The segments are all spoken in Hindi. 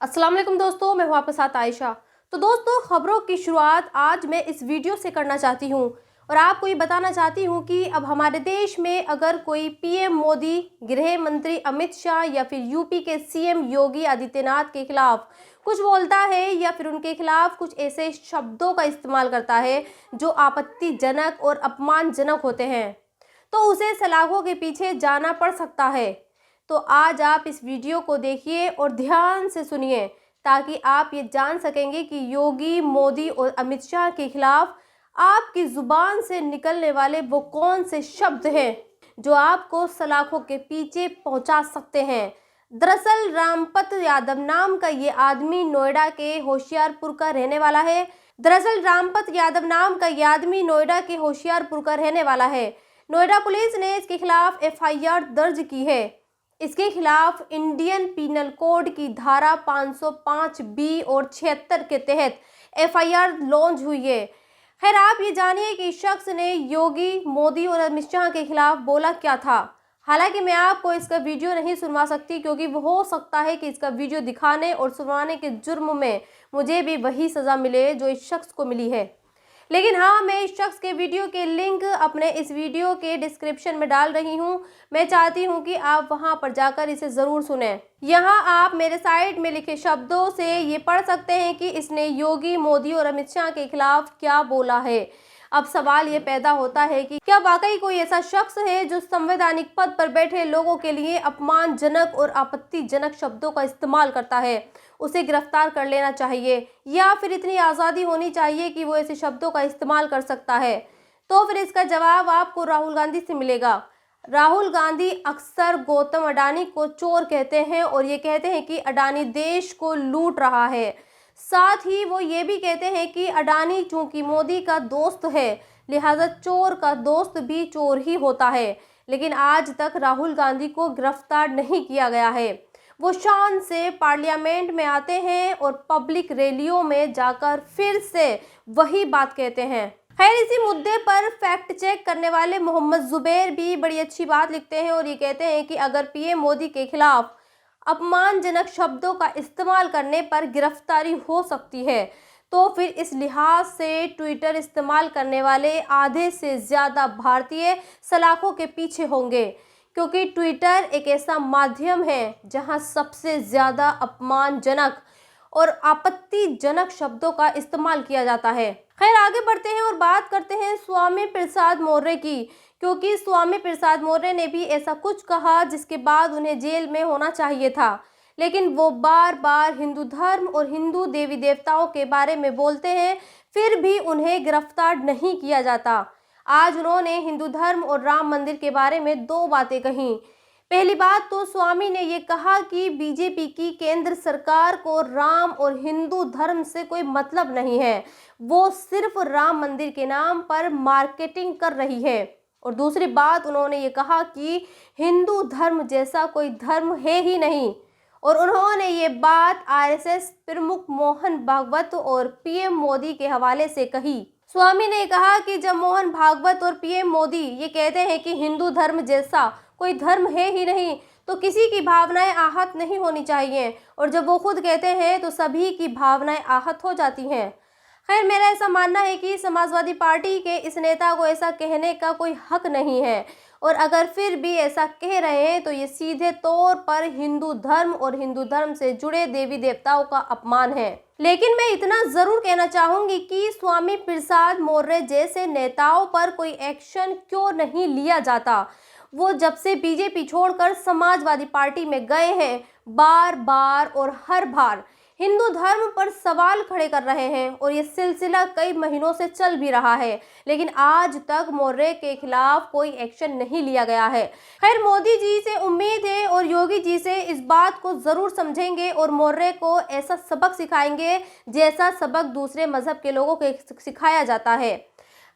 अस्सलाम वालेकुम दोस्तों, मैं हूं आपके साथ आयशा। तो दोस्तों, खबरों की शुरुआत आज मैं इस वीडियो से करना चाहती हूं और आपको ये बताना चाहती हूं कि अब हमारे देश में अगर कोई पीएम मोदी, गृह मंत्री अमित शाह या फिर यूपी के सीएम योगी आदित्यनाथ के खिलाफ कुछ बोलता है या फिर उनके खिलाफ कुछ ऐसे शब्दों का इस्तेमाल करता है जो आपत्तिजनक और अपमानजनक होते हैं, तो उसे सलाखों के पीछे जाना पड़ सकता है। तो आज आप इस वीडियो को देखिए और ध्यान से सुनिए ताकि आप ये जान सकेंगे कि योगी, मोदी और अमित शाह के खिलाफ आपकी जुबान से निकलने वाले वो कौन से शब्द हैं जो आपको सलाखों के पीछे पहुंचा सकते हैं। दरअसल रामपत यादव नाम का ये आदमी नोएडा के होशियारपुर का रहने वाला है। नोएडा पुलिस ने इसके खिलाफ एफआईआर दर्ज की है। इसके खिलाफ इंडियन पीनल कोड की धारा 505 बी और 76 के तहत एफआईआर लॉन्च हुई है। खैर, आप ये जानिए कि इस शख्स ने योगी, मोदी और अमित शाह के खिलाफ बोला क्या था। हालांकि मैं आपको इसका वीडियो नहीं सुनवा सकती क्योंकि वो हो सकता है कि इसका वीडियो दिखाने और सुनवाने के जुर्म में मुझे भी वही सज़ा मिले जो इस शख्स को मिली है। लेकिन हाँ, मैं इस शख्स के वीडियो के लिंक अपने इस वीडियो के डिस्क्रिप्शन में डाल रही हूँ। मैं चाहती हूँ कि आप वहाँ पर जाकर इसे ज़रूर सुनें। यहाँ आप मेरे साइड में लिखे शब्दों से ये पढ़ सकते हैं कि इसने योगी, मोदी और अमित शाह के खिलाफ क्या बोला है। अब सवाल ये पैदा होता है कि क्या वाकई कोई ऐसा शख्स है जो संवैधानिक पद पर बैठे लोगों के लिए अपमानजनक और आपत्तिजनक शब्दों का इस्तेमाल करता है। उसे गिरफ्तार कर लेना चाहिए या फिर इतनी आज़ादी होनी चाहिए कि वो ऐसे शब्दों का इस्तेमाल कर सकता है। तो फिर इसका जवाब आपको राहुल गांधी से मिलेगा। राहुल गांधी अक्सर गौतम अडानी को चोर कहते हैं और ये कहते हैं कि अडानी देश को लूट रहा है। साथ ही वो ये भी कहते हैं कि अडानी चूंकि मोदी का दोस्त है, लिहाजा चोर का दोस्त भी चोर ही होता है। लेकिन आज तक राहुल गांधी को गिरफ्तार नहीं किया गया है। वो शान से पार्लियामेंट में आते हैं और पब्लिक रैलियों में जाकर फिर से वही बात कहते हैं। खैर, इसी मुद्दे पर फैक्ट चेक करने वाले मोहम्मद जुबैर भी बड़ी अच्छी बात लिखते हैं और ये कहते हैं कि अगर पीएम मोदी के खिलाफ अपमानजनक शब्दों का इस्तेमाल करने पर गिरफ्तारी हो सकती है, तो फिर इस लिहाज से ट्विटर इस्तेमाल करने वाले आधे से ज़्यादा भारतीय सलाखों के पीछे होंगे, क्योंकि ट्विटर एक ऐसा माध्यम है जहां सबसे ज़्यादा अपमानजनक और आपत्तिजनक शब्दों का इस्तेमाल किया जाता है। खैर, आगे बढ़ते हैं और बात करते हैं स्वामी प्रसाद मौर्य की, क्योंकि स्वामी प्रसाद मौर्य ने भी ऐसा कुछ कहा जिसके बाद उन्हें जेल में होना चाहिए था। लेकिन वो बार बार हिंदू धर्म और हिंदू देवी देवताओं के बारे में बोलते हैं, फिर भी उन्हें गिरफ्तार नहीं किया जाता। आज उन्होंने हिंदू धर्म और राम मंदिर के बारे में दो बातें कही। पहली बात तो स्वामी ने ये कहा कि बीजेपी की केंद्र सरकार को राम और हिंदू धर्म से कोई मतलब नहीं है, वो सिर्फ राम मंदिर के नाम पर मार्केटिंग कर रही है। और दूसरी बात उन्होंने ये कहा कि हिंदू धर्म जैसा कोई धर्म है ही नहीं। और उन्होंने ये बात आरएसएस प्रमुख मोहन भागवत और पीएम मोदी के हवाले से कही। स्वामी ने कहा कि जब मोहन भागवत और पीएम मोदी ये कहते हैं कि हिंदू धर्म जैसा कोई धर्म है ही नहीं, तो किसी की भावनाएं आहत नहीं होनी चाहिए, और जब वो खुद कहते हैं तो सभी की भावनाएं आहत हो जाती हैं। खैर, मेरा ऐसा मानना है कि समाजवादी पार्टी के इस नेता को ऐसा कहने का कोई हक नहीं है, और अगर फिर भी ऐसा कह रहे हैं तो ये सीधे तौर पर हिंदू धर्म और हिंदू धर्म से जुड़े देवी देवताओं का अपमान है। लेकिन मैं इतना ज़रूर कहना चाहूँगी कि स्वामी प्रसाद मौर्य जैसे नेताओं पर कोई एक्शन क्यों नहीं लिया जाता। वो जब से बीजेपी छोड़कर समाजवादी पार्टी में गए हैं, बार बार और हर बार हिंदू धर्म पर सवाल खड़े कर रहे हैं और ये सिलसिला कई महीनों से चल भी रहा है, लेकिन आज तक मौर्य के खिलाफ कोई एक्शन नहीं लिया गया है। खैर, मोदी जी से उम्मीद है और योगी जी से इस बात को ज़रूर समझेंगे और मौर्य को ऐसा सबक सिखाएंगे जैसा सबक दूसरे मजहब के लोगों को सिखाया जाता है।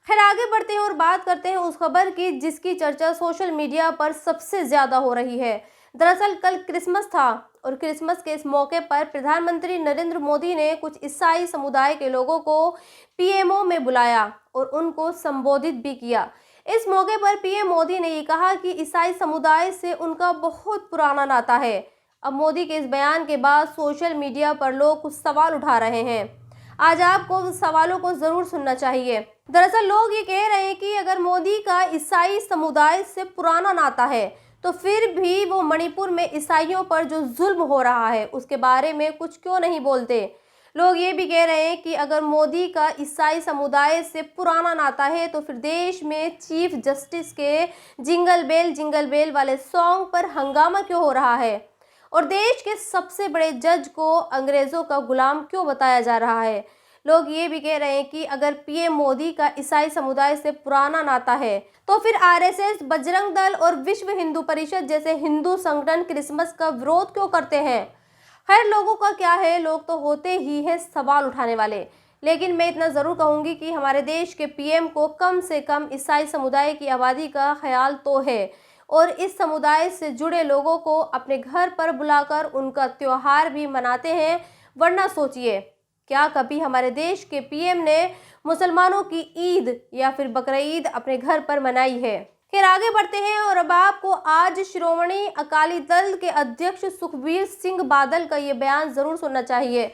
खैर, आगे बढ़ते हैं और बात करते हैं उस खबर की जिसकी चर्चा सोशल मीडिया पर सबसे ज़्यादा हो रही है। दरअसल कल क्रिसमस था और क्रिसमस के इस मौके पर प्रधानमंत्री नरेंद्र मोदी ने कुछ ईसाई समुदाय के लोगों को पीएमओ में बुलाया और उनको संबोधित भी किया। इस मौके पर पीएम मोदी ने ये कहा कि ईसाई समुदाय से उनका बहुत पुराना नाता है। अब मोदी के इस बयान के बाद सोशल मीडिया पर लोग कुछ सवाल उठा रहे हैं। आज आपको उस सवालों को जरूर सुनना चाहिए। दरअसल लोग ये कह रहे हैं कि अगर मोदी का ईसाई समुदाय से पुराना नाता है तो फिर भी वो मणिपुर में ईसाइयों पर जो जुल्म हो रहा है उसके बारे में कुछ क्यों नहीं बोलते। लोग ये भी कह रहे हैं कि अगर मोदी का ईसाई समुदाय से पुराना नाता है तो फिर देश में चीफ जस्टिस के जिंगल बेल वाले सॉन्ग पर हंगामा क्यों हो रहा है और देश के सबसे बड़े जज को अंग्रेजों का गुलाम क्यों बताया जा रहा है। लोग ये भी कह रहे हैं कि अगर पीएम मोदी का ईसाई समुदाय से पुराना नाता है तो फिर आरएसएस, बजरंग दल और विश्व हिंदू परिषद जैसे हिंदू संगठन क्रिसमस का विरोध क्यों करते हैं। खैर, लोगों का क्या है, लोग तो होते ही हैं सवाल उठाने वाले। लेकिन मैं इतना ज़रूर कहूँगी कि हमारे देश के पीएम को कम से कम ईसाई समुदाय की आबादी का ख्याल तो है और इस समुदाय से जुड़े लोगों को अपने घर पर बुलाकर उनका त्यौहार भी मनाते हैं। वरना सोचिए, क्या कभी हमारे देश के पीएम ने मुसलमानों की ईद या फिर बकरीद अपने घर पर मनाई है। फिर आगे बढ़ते हैं और अब आपको आज श्रोमणी अकाली दल के अध्यक्ष सुखबीर सिंह बादल का ये बयान जरूर सुनना चाहिए।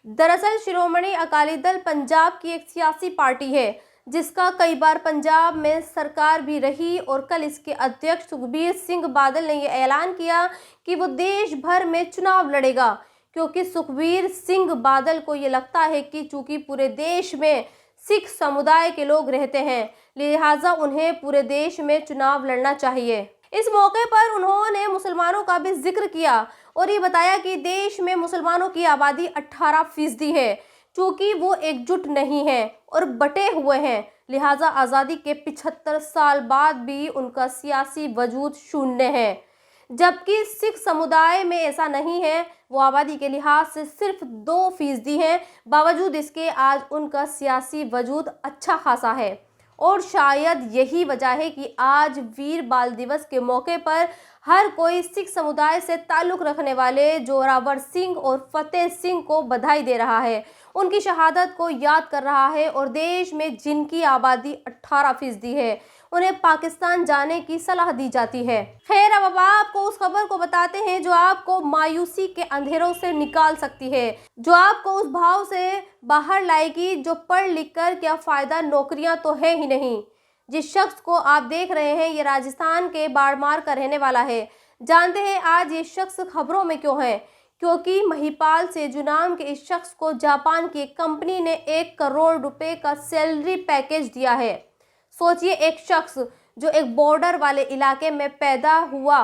दरअसल श्रोमणी अकाली दल पंजाब की एक सियासी पार्टी है जिसका कई बार पंजाब में सरकार भी रही और कल इसके अध्यक्ष सुखबीर सिंह बादल ने यह ऐलान किया कि वो देश भर में चुनाव लड़ेगा, क्योंकि सुखबीर सिंह बादल को ये लगता है कि चूंकि पूरे देश में सिख समुदाय के लोग रहते हैं लिहाजा उन्हें पूरे देश में चुनाव लड़ना चाहिए। इस मौके पर उन्होंने मुसलमानों का भी जिक्र किया और ये बताया कि देश में मुसलमानों की आबादी 18% है। चूंकि वो एकजुट नहीं है और बटे हुए हैं लिहाजा आज़ादी के 75 साल बाद भी उनका सियासी वजूद शून्य है, जबकि सिख समुदाय में ऐसा नहीं है। वो आबादी के लिहाज से सिर्फ 2% है, बावजूद इसके आज उनका सियासी वजूद अच्छा खासा है। और शायद यही वजह है कि आज वीर बाल दिवस के मौके पर हर कोई सिख समुदाय से ताल्लुक़ रखने वाले जोरावर सिंह और फतेह सिंह को बधाई दे रहा है, उनकी शहादत को याद कर रहा है और देश में जिनकी आबादी 18% है उन्हें पाकिस्तान जाने की सलाह दी जाती है। खैर, अब आपको उस खबर को बताते हैं जो आपको मायूसी के अंधेरों से निकाल सकती है, जो आपको उस भाव से बाहर लाएगी जो पढ़ लिख कर क्या फ़ायदा, नौकरियां तो है ही नहीं। जिस शख्स को आप देख रहे हैं ये राजस्थान के बाड़मार का रहने वाला है। जानते हैं आज ये शख्स खबरों में क्यों है? क्योंकि महिपाल सेजू नाम के इस शख्स को जापान की एक कंपनी ने 1 करोड़ रुपए का सैलरी पैकेज दिया है। सोचिए, एक शख्स जो एक बॉर्डर वाले इलाके में पैदा हुआ,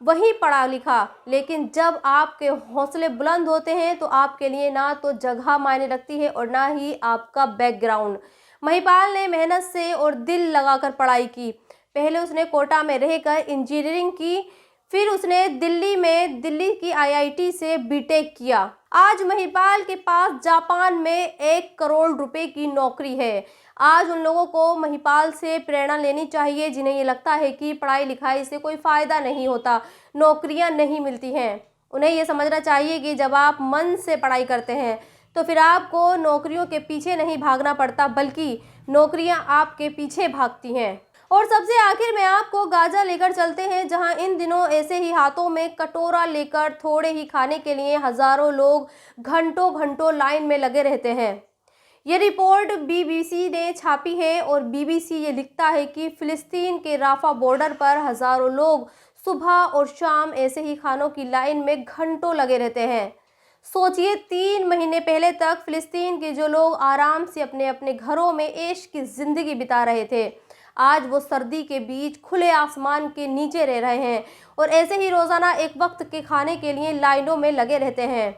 वही पढ़ा लिखा, लेकिन जब आपके हौसले बुलंद होते हैं तो आपके लिए ना तो जगह मायने रखती है और ना ही आपका बैकग्राउंड। महिपाल ने मेहनत से और दिल लगाकर पढ़ाई की। पहले उसने कोटा में रहकर इंजीनियरिंग की, फिर उसने दिल्ली की आईआईटी से बीटेक किया। आज महिपाल के पास जापान में 1 करोड़ रुपए की नौकरी है। आज उन लोगों को महिपाल से प्रेरणा लेनी चाहिए जिन्हें ये लगता है कि पढ़ाई लिखाई से कोई फ़ायदा नहीं होता, नौकरियां नहीं मिलती हैं। उन्हें ये समझना चाहिए कि जब आप मन से पढ़ाई करते हैं तो फिर आपको नौकरियों के पीछे नहीं भागना पड़ता, बल्कि नौकरियां आपके पीछे भागती हैं। और सबसे आखिर में आपको गाजा लेकर चलते हैं, जहां इन दिनों ऐसे ही हाथों में कटोरा लेकर थोड़े ही खाने के लिए हज़ारों लोग घंटों घंटों लाइन में लगे रहते हैं। ये रिपोर्ट बीबीसी ने छापी है और बीबीसी ये लिखता है कि फ़िलिस्तीन के राफा बॉर्डर पर हज़ारों लोग सुबह और शाम ऐसे ही खानों की लाइन में घंटों लगे रहते हैं। सोचिए, 3 महीने पहले तक फ़िलिस्तीन के जो लोग आराम से अपने अपने घरों में ऐश की ज़िंदगी बिता रहे थे, आज वो सर्दी के बीच खुले आसमान के नीचे रह रहे हैं और ऐसे ही रोज़ाना एक वक्त के खाने के लिए लाइनों में लगे रहते हैं।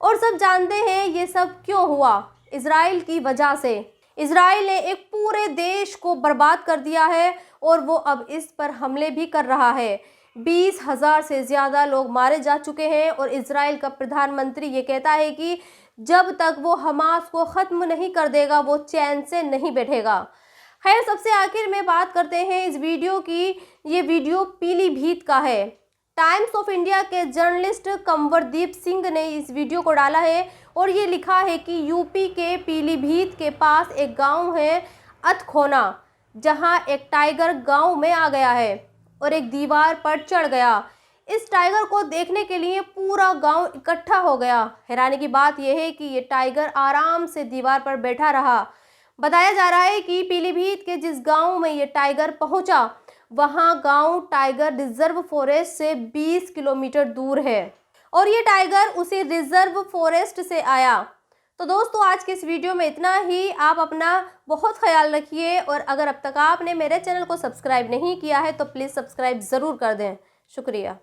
और सब जानते हैं ये सब क्यों हुआ? इजराइल की वजह से। इजराइल ने एक पूरे देश को बर्बाद कर दिया है और वो अब इस पर हमले भी कर रहा है। 20,000 से ज़्यादा लोग मारे जा चुके हैं और इजराइल का प्रधानमंत्री ये कहता है कि जब तक वो हमास को ख़त्म नहीं कर देगा वो चैन से नहीं बैठेगा। खैर, सबसे आखिर में बात करते हैं इस वीडियो की। ये वीडियो पीलीभीत का है। टाइम्स ऑफ इंडिया के जर्नलिस्ट कंवरदीप सिंह ने इस वीडियो को डाला है और ये लिखा है कि यूपी के पीलीभीत के पास एक गांव है अतखोना, जहां एक टाइगर गांव में आ गया है और एक दीवार पर चढ़ गया। इस टाइगर को देखने के लिए पूरा गांव इकट्ठा हो गया। हैरानी की बात यह है कि ये टाइगर आराम से दीवार पर बैठा रहा। बताया जा रहा है कि पीलीभीत के जिस गांव में ये टाइगर पहुंचा, वहां गांव टाइगर रिजर्व फॉरेस्ट से 20 किलोमीटर दूर है और ये टाइगर उसी रिजर्व फॉरेस्ट से आया। तो दोस्तों, आज के इस वीडियो में इतना ही। आप अपना बहुत ख्याल रखिए और अगर अब तक आपने मेरे चैनल को सब्सक्राइब नहीं किया है तो प्लीज़ सब्सक्राइब ज़रूर कर दें। शुक्रिया।